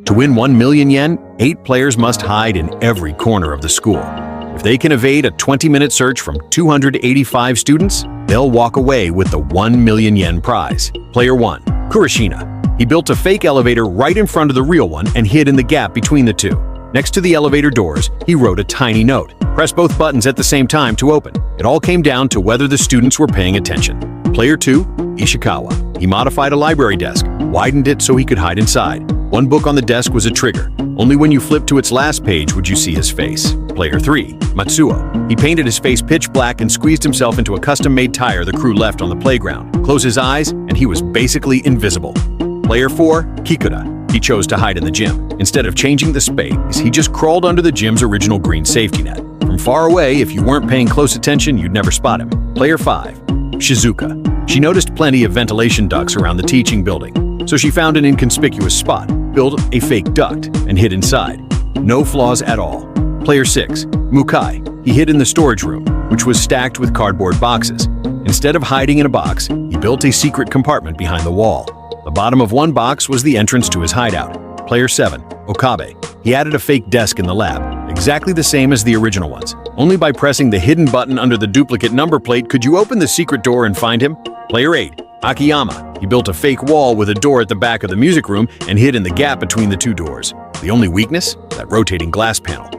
To win 1 million yen, 8 players must hide in every corner of the school. If they can evade a 20-minute search from 285 students, they'll walk away with the 1 million yen prize. Player 1. Kurashina. He built a fake elevator right in front of the real one and hid in the gap between the two. Next to the elevator doors, he wrote a tiny note. Press both buttons at the same time to open. It all came down to whether the students were paying attention. Player 2. Ishikawa. He modified a library desk, widened it so he could hide inside. One book on the desk was a trigger. Only when you flipped to its last page would you see his face. Player 3. Matsuo. He painted his face pitch black and squeezed himself into a custom-made tire the crew left on the playground. Close his eyes, and he was basically invisible. Player 4. Kikuta. He chose to hide in the gym. Instead of changing the space, he just crawled under the gym's original green safety net. From far away, if you weren't paying close attention, you'd never spot him. Player 5. Shizuka. She noticed plenty of ventilation ducts around the teaching building, so she found an inconspicuous spot, built a fake duct, and hid inside. No flaws at all. Player 6. Mukai. He hid in the storage room, which was stacked with cardboard boxes. Instead of hiding in a box, he built a secret compartment behind the wall. The bottom of one box was the entrance to his hideout. Player 7. Okabe. He added a fake desk in the lab, exactly the same as the original ones. Only by pressing the hidden button under the duplicate number plate could you open the secret door and find him. Player 8. Akiyama. He built a fake wall with a door at the back of the music room and hid in the gap between the two doors. The only weakness? That rotating glass panel.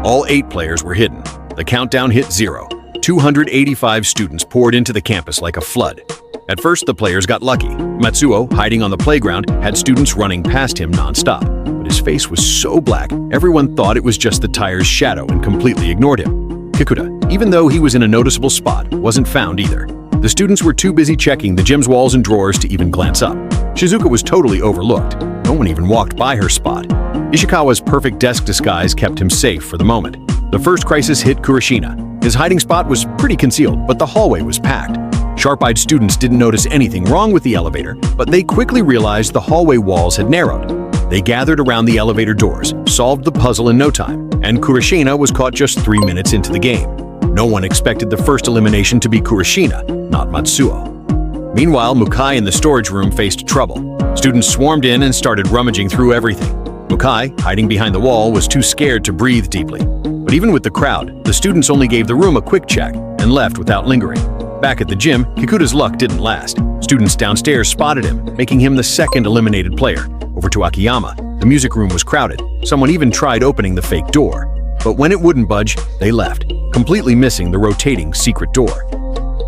All 8 players were hidden. The countdown hit 0. 285 students poured into the campus like a flood. At first, the players got lucky. Matsuo, hiding on the playground, had students running past him non-stop. But his face was so black, everyone thought it was just the tire's shadow and completely ignored him. Kikuta, even though he was in a noticeable spot, wasn't found either. The students were too busy checking the gym's walls and drawers to even glance up. Shizuka was totally overlooked. No one even walked by her spot. Ishikawa's perfect desk disguise kept him safe for the moment. The first crisis hit Kurashina. His hiding spot was pretty concealed, but the hallway was packed. Sharp-eyed students didn't notice anything wrong with the elevator, but they quickly realized the hallway walls had narrowed. They gathered around the elevator doors, solved the puzzle in no time, and Kurashina was caught just 3 minutes into the game. No one expected the first elimination to be Kurashina, not Matsuo. Meanwhile, Mukai in the storage room faced trouble. Students swarmed in and started rummaging through everything. Mukai, hiding behind the wall, was too scared to breathe deeply. But even with the crowd, the students only gave the room a quick check and left without lingering. Back at the gym, Kikuta's luck didn't last. Students downstairs spotted him, making him the second eliminated player. Over to Akiyama. The music room was crowded. Someone even tried opening the fake door. But when it wouldn't budge, they left, completely missing the rotating secret door.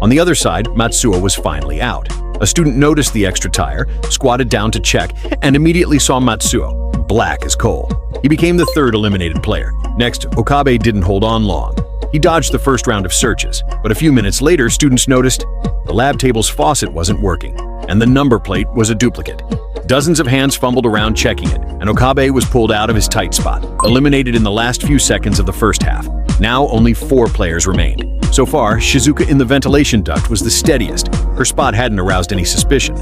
On the other side, Matsuo was finally out. A student noticed the extra tire, squatted down to check, and immediately saw Matsuo, black as coal. He became the third eliminated player. Next, Okabe didn't hold on long. He dodged the first round of searches, but a few minutes later, students noticed the lab table's faucet wasn't working, and the number plate was a duplicate. Dozens of hands fumbled around checking it, and Okabe was pulled out of his tight spot, eliminated in the last few seconds of the first half. Now only 4 players remained. So far, Shizuka in the ventilation duct was the steadiest. Her spot hadn't aroused any suspicion.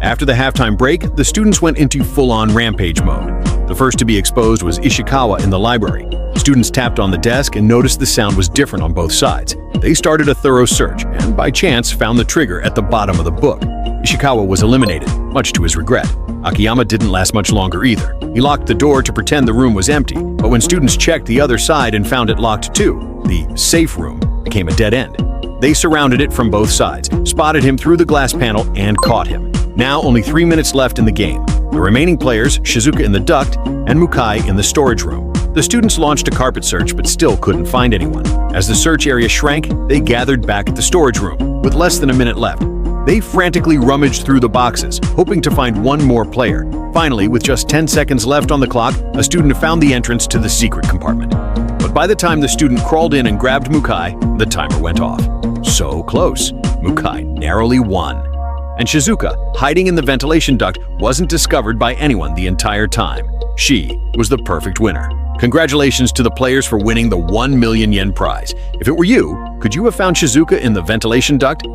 After the halftime break, the students went into full-on rampage mode. The first to be exposed was Ishikawa in the library. Students tapped on the desk and noticed the sound was different on both sides. They started a thorough search and, by chance, found the trigger at the bottom of the book. Ishikawa was eliminated, much to his regret. Akiyama didn't last much longer either. He locked the door to pretend the room was empty, but when students checked the other side and found it locked too, the safe room became a dead end. They surrounded it from both sides, spotted him through the glass panel, and caught him. Now only 3 minutes left in the game. The remaining players, Shizuka in the duct and Mukai in the storage room. The students launched a carpet search but still couldn't find anyone. As the search area shrank, they gathered back at the storage room. With less than a minute left, they frantically rummaged through the boxes, hoping to find one more player. Finally, with just 10 seconds left on the clock, a student found the entrance to the secret compartment. But by the time the student crawled in and grabbed Mukai, the timer went off. So close. Mukai narrowly won. And Shizuka, hiding in the ventilation duct, wasn't discovered by anyone the entire time. She was the perfect winner. Congratulations to the players for winning the 1 million yen prize. If it were you, could you have found Shizuka in the ventilation duct?